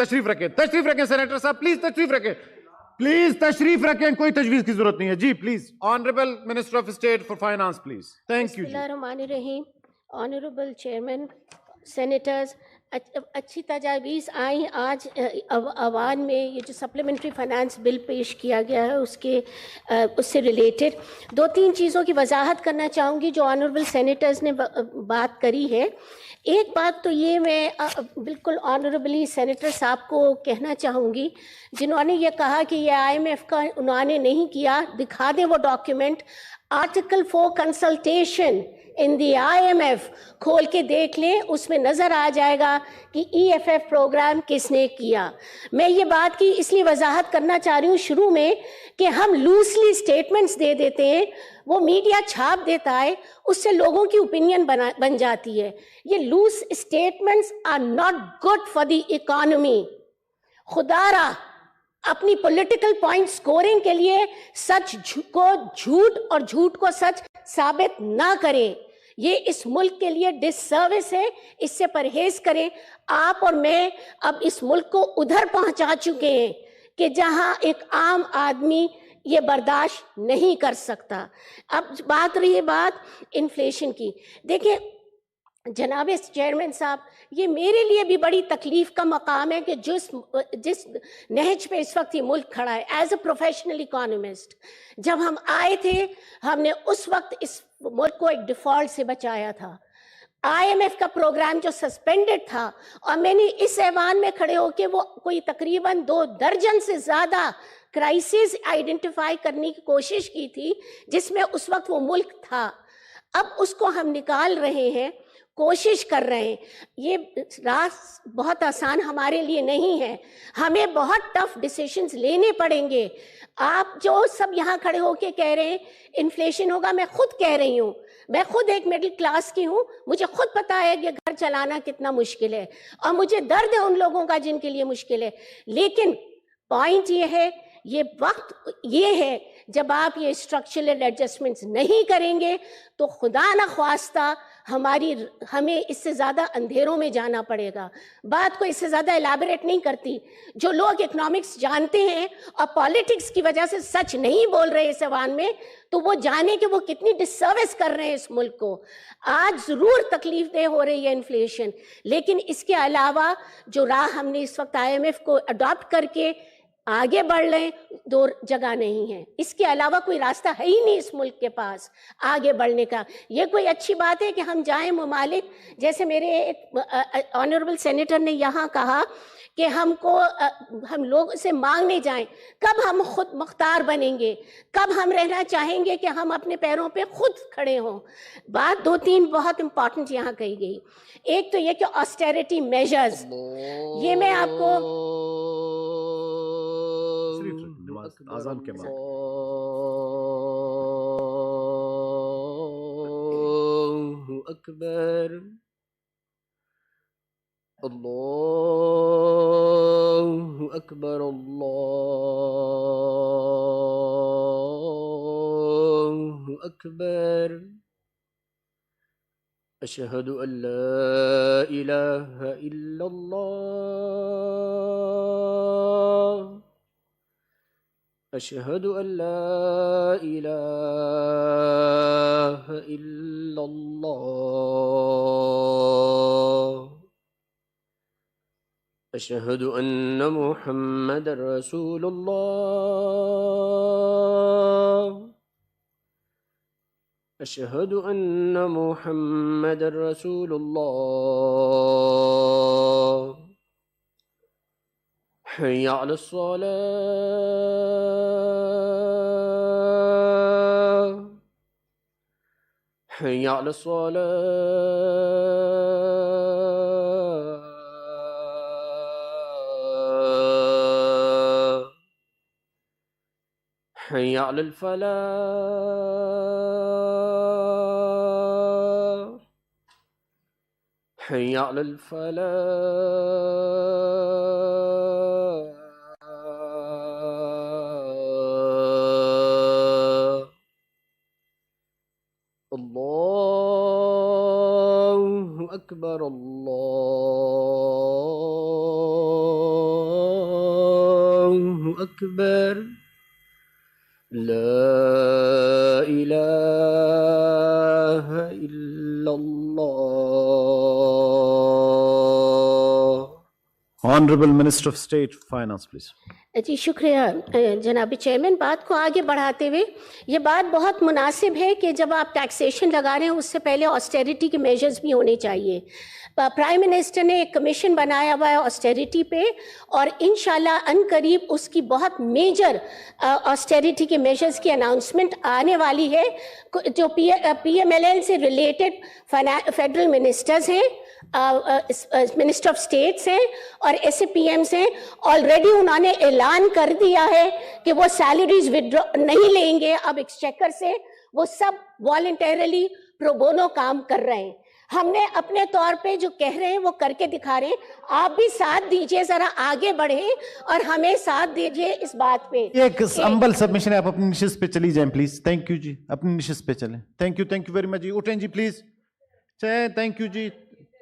تشریف رکھیں سینیٹر صاحب، پلیز تشریف رکھیں، پلیز تشریف رکھیں، کوئی تجویز کی ضرورت نہیں ہے جی، please honourable minister of state for finance please. Thank you. بسم اللہ الرحمن الرحیم. آنریبل چیئرمین، سینیٹرز، اچھی تجاویز آئیں. آج ایوان میں یہ جو سپلیمنٹری فائنانس بل پیش کیا گیا ہے اس سے ریلیٹڈ 2-3 چیزوں کی وضاحت کرنا چاہوں گی جو آنریبل سینیٹرز نے بات کری ہے. ایک بات تو یہ میں بالکل آنریبلی سینیٹر صاحب کو کہنا چاہوں گی جنہوں نے یہ کہا کہ یہ IMF کا انہوں نے نہیں کیا، دکھا دیں وہ document. Article 4 consultation in the IMF کھول کے دیکھ لیں، اس میں نظر آ جائے گا کہ EFF پروگرام کس نے کیا. میں یہ بات کی اس لیے وضاحت کرنا چاہ رہی ہوں شروع میں کہ ہم لوزلی سٹیٹمنٹس دے دیتے ہیں، وہ میڈیا چھاپ دیتا ہے، اس سے لوگوں کی اوپینین بن جاتی ہے. یہ loose statements are not good for the economy. خدا را اپنی پولیٹیکل پوائنٹ سکورنگ کے لیے سچ کو جھوٹ اور جھوٹ کو سچ ثابت نہ کریں. یہ اس ملک کے لیے ڈس سروس ہے، اس سے پرہیز کریں. آپ اور میں اب اس ملک کو ادھر پہنچا چکے ہیں کہ جہاں ایک عام آدمی یہ برداشت نہیں کر سکتا. اب بات رہی انفلیشن کی. دیکھیں جناب چیئرمین صاحب، یہ میرے لیے بھی بڑی تکلیف کا مقام ہے کہ جس نہج پہ اس وقت یہ ملک کھڑا ہے. ایز اے پروفیشنل اکانومسٹ جب ہم آئے تھے، ہم نے اس وقت اس ملک کو ایک ڈیفالٹ سے بچایا تھا. IMF کا پروگرام جو سسپینڈڈ تھا، اور میں نے اس ایوان میں کھڑے ہو کے وہ کوئی تقریباً 2 درجن سے زیادہ کرائسس آئیڈینٹیفائی کرنے کی کوشش کی تھی جس میں اس وقت وہ ملک تھا. اب اس کو ہم نکال رہے ہیں، کوشش کر رہے ہیں. یہ راست بہت آسان ہمارے لیے نہیں ہے، ہمیں بہت ٹف ڈیسیشنز لینے پڑیں گے. آپ جو سب یہاں کھڑے ہو کے کہہ رہے ہیں انفلیشن ہوگا، میں خود کہہ رہی ہوں، میں خود ایک مڈل کلاس کی ہوں، مجھے خود پتا ہے کہ گھر چلانا کتنا مشکل ہے، اور مجھے درد ہے ان لوگوں کا جن کے لیے مشکل ہے. لیکن پوائنٹ یہ ہے، یہ وقت یہ ہے جب آپ یہ اسٹرکچرل ایڈجسٹمنٹس نہیں کریں گے تو خدا نہ خواستہ ہمیں اس سے زیادہ اندھیروں میں جانا پڑے گا. بات کو اس سے زیادہ الیبوریٹ نہیں کرتی. جو لوگ اکنامکس جانتے ہیں اور پالیٹکس کی وجہ سے سچ نہیں بول رہے اس ایوان میں، تو وہ جانے کہ وہ کتنی ڈس سروس کر رہے ہیں اس ملک کو. آج ضرور تکلیف دہ ہو رہی ہے انفلیشن، لیکن اس کے علاوہ جو راہ ہم نے اس وقت IMF کو اڈاپٹ کر کے آگے بڑھ لیں، 2 جگہ نہیں ہے. اس کے علاوہ کوئی راستہ ہے ہی نہیں اس ملک کے پاس آگے بڑھنے کا. یہ کوئی اچھی بات ہے کہ ہم جائیں ممالک جیسے میرے آنریبل سینیٹر نے یہاں کہا کہ ہم لوگ سے مانگنے جائیں. کب ہم خود مختار بنیں گے؟ کب ہم رہنا چاہیں گے کہ ہم اپنے پیروں پہ خود کھڑے ہوں؟ بات 2-3 بہت امپورٹنٹ یہاں کہی گئی. ایک تو یہ کہ آسٹیریٹی میجرز، یہ میں آپ کو آزان کے بعد اللہ اکبر، اللہ اکبر، اللہ اکبر. اشہد ان لا الہ الا اللہ، اشہد ان لا الہ الا اللہ، اشہد ان محمد رسول اللہ، اشہد ان محمد رسول اللہ. حی علی الصلاة، حی علی الصلاة، حی علی الفلاح، حی علی الفلاح. اللہ اکبر، اللہ أكبر لا إله إلا الله. Honorable Minister of State for Finance, please. जी शुक्रिया जनाब चेयरमैन. बात को आगे बढ़ाते हुए ये बात बहुत मुनासिब है कि जब आप टैक्सेशन लगा रहे हैं उससे पहले ऑस्टेरिटी के मेजर्स भी होने चाहिए. प्राइम मिनिस्टर ने एक कमीशन बनाया हुआ है ऑस्टेरिटी पे और इंशाल्लाह अनकरीब उसकी बहुत मेजर ऑस्टेरिटी के मेजर्स की अनाउंसमेंट आने वाली है. जो PMLN से रिलेटेड फेडरल मिनिस्टर्स हैं, मिनिस्टर ऑफ स्टेट्स हैं और SAPMs हैं, ऑलरेडी उन्होंने ऐलान कर दिया है कि वो सैलरीज विड्रॉ नहीं लेंगे अब एक्सचेकर से. वो सब वॉलंटरली प्रो बोनो काम कर रहे हैं. हमने अपने तौर पे जो कह रहे हैं वो करके दिखा रहे हैं. आप भी साथ दीजिए, जरा आगे बढ़ें और हमें साथ दीजिए इस बात पे. एक हम्बल सबमिशन है, आप अपनी निशिस्त पे चली जाएं प्लीज. थैंक यू जी, अपनी निशिस्त पे चलें. थैंक यू वेरी मच जी. उठें जी प्लीज. थैंक यू जी.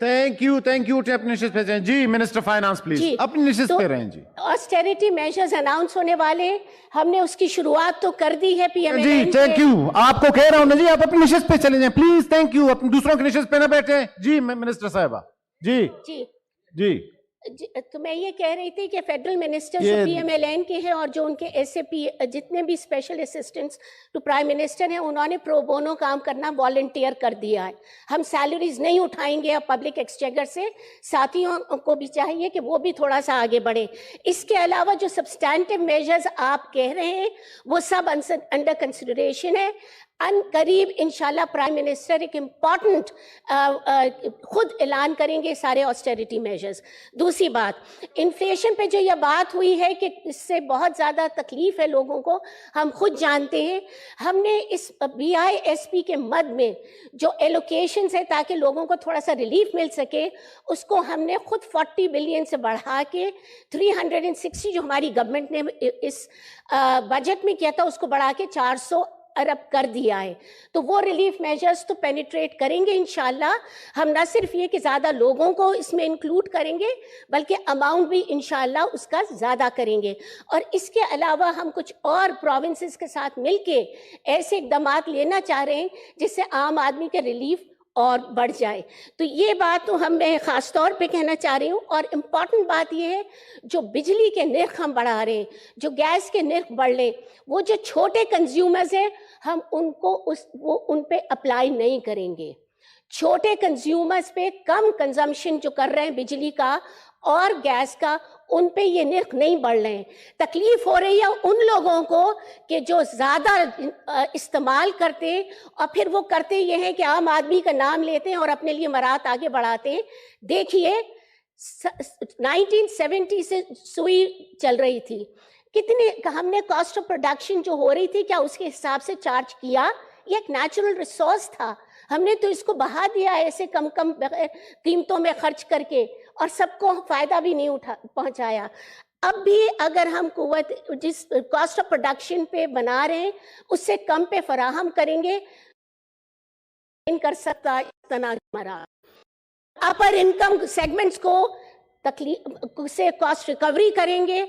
थैंक यू उठे अपनी निशिस्त पे जाएं जी. मिनिस्टर फाइनेंस प्लीज अपनी निशिस्त पे रहें जी. ऑस्टेरिटी मेजर्स अनाउंस होने वाले, हमने उसकी शुरुआत तो कर दी है PMLN जी. थैंक यू, आपको कह रहा हूं ना जी, आप अपनी निशिस्त पे चले जाएं प्लीज. Thank you. अपने दूसरों की निशिस्त पे ना बैठे जी. मिनिस्टर साहिबा जी जी जी. तो मैं ये कह रही थी कि फेडरल मिनिस्टर जो PMLN के हैं और जो उनके SAP जितने भी special assistants to prime minister हैं उन्होंने प्रो बोनो काम करना वॉलंटियर कर दिया है. हम सैलरीज नहीं उठाएंगे अब पब्लिक एक्सचेकर से. साथियों को भी चाहिए कि वो भी थोड़ा सा आगे बढ़े. इसके अलावा जो सब्सटैंटिव मेजर्स आप कह रहे हैं वो सब अंडर कंसिडरेशन है. अनकरीब इंशाल्लाह प्राइम मिनिस्टर एक इम्पॉर्टेंट खुद ऐलान करेंगे सारे ऑस्टेरिटी मेजर्स. दूसरी बात, इन्फ्लेशन पे जो यह बात हुई है कि इससे बहुत ज़्यादा तकलीफ है लोगों को, हम खुद जानते हैं. हमने इस BISP के मद में जो एलोकेशंस है ताकि लोगों को थोड़ा सा रिलीफ मिल सके, उसको हमने खुद 40 बिलियन से बढ़ा के 360 जो हमारी गवर्नमेंट ने इस बजट में किया था उसको बढ़ा के 400 अरब कर दिया है. तो वो रिलीफ मेजर्स तो पेनिट्रेट करेंगे इंशाल्लाह. हम ना सिर्फ ये कि ज़्यादा लोगों को इसमें इंक्लूड करेंगे बल्कि अमाउंट भी इंशाल्लाह उसका ज़्यादा करेंगे. और इसके अलावा हम कुछ और प्रोविंसेस के साथ मिलके ऐसे इकदाम लेना चाह रहे हैं जिससे आम आदमी के रिलीफ और बढ़ जाए. तो ये बात तो मैं ख़ास तौर पे कहना चाह रही हूँ. और इम्पॉर्टेंट बात ये है जो बिजली के निर्ख हम बढ़ा रहे हैं, जो गैस के निर्ख बढ़ लें, वो जो छोटे कंज्यूमर्स हैं हम उनको उन पे अप्लाई नहीं करेंगे. छोटे कंज्यूमर्स पे कम कंजम्पशन जो कर रहे हैं बिजली का और गैस का, उन पे ये निर्ख नहीं बढ़ रहे हैं. तकलीफ हो रही है उन लोगों को कि जो ज़्यादा इस्तेमाल करते हैं और फिर वो करते ये हैं कि आम आदमी का नाम लेते हैं और अपने लिए मरात आगे बढ़ाते हैं. देखिए 1970 से सुई चल रही थी, कितने हमने कॉस्ट ऑफ प्रोडक्शन जो हो रही थी क्या उसके हिसाब से चार्ज किया? ये एक नेचुरल रिसोर्स था, हमने तो इसको बहा दिया ऐसे कम कीमतों में खर्च करके और सबको फ़ायदा भी नहीं पहुंचाया. अब भी अगर हम कुव्वत जिस कॉस्ट ऑफ प्रोडक्शन पे बना रहे हैं उससे कम पे फराहम करेंगे कर सकता हमारा. अपर इनकम सेगमेंट्स को तकलीफ से कॉस्ट रिकवरी करेंगे,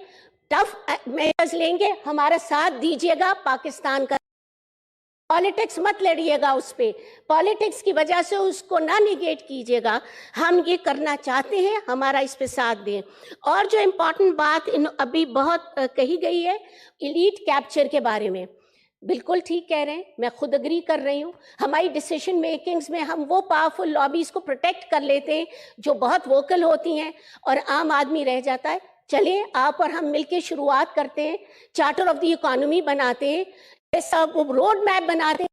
टफ मेजर्स लेंगे. हमारा साथ दीजिएगा. पाकिस्तान का पॉलिटिक्स मत लड़िएगा, उस पे पॉलिटिक्स की वजह से उसको ना निगेट कीजिएगा. हम ये करना चाहते हैं, हमारा इस पे साथ दें. और जो इम्पोर्टेंट बात अभी बहुत कही गई है एलीट कैप्चर के बारे में, बिल्कुल ठीक कह रहे हैं, मैं खुद अग्री कर रही हूँ. हमारी डिसीजन मेकिंग्स में हम वो पावरफुल लॉबीज को प्रोटेक्ट कर लेते हैं जो बहुत वोकल होती हैं और आम आदमी रह जाता है. चलिए आप और हम मिलके शुरुआत करते हैं, चार्टर ऑफ द इकोनॉमी बनाते हैं, सब रोड मैप बनाते हैं.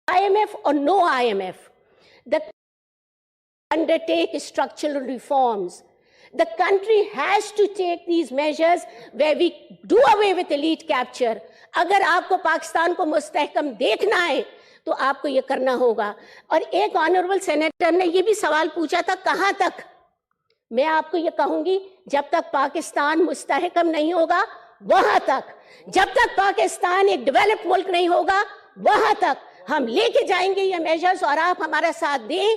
IMF or no IMF, the undertake structural reforms. The country has to take these measures where we do away with elite capture. अगर आपको पाकिस्तान को मुस्तहकम देखना है तो आपको ये करना होगा. और एक ऑनरेबल सेनेटर ने ये भी सवाल पूछा था कहाँ तक. मैं आपको ये कहूंगी जब तक पाकिस्तान मुस्तहकम नहीं होगा वहां तक, जब तक पाकिस्तान एक डेवलप्ड मुल्क नहीं होगा वहां तक ہم لے کے جائیں گے یہ میجرز اور آپ ہمارا ساتھ دیں.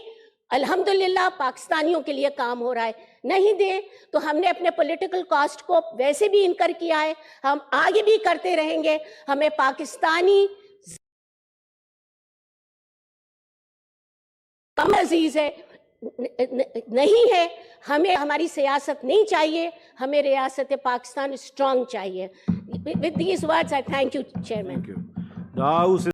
الحمدللہ پاکستانیوں کے لیے کام ہو رہا ہے. نہیں دیں تو ہم نے اپنے پولیٹیکل کاسٹ کو ویسے بھی انکر کیا ہے, ہم آگے بھی کرتے رہیں گے. ہمیں پاکستانی کم عزیز ہے نہیں ہے, ہمیں ہماری سیاست نہیں چاہیے, ہمیں ریاست پاکستان اسٹرانگ چاہیے. With these words I thank you, Chairman. Thank you. Now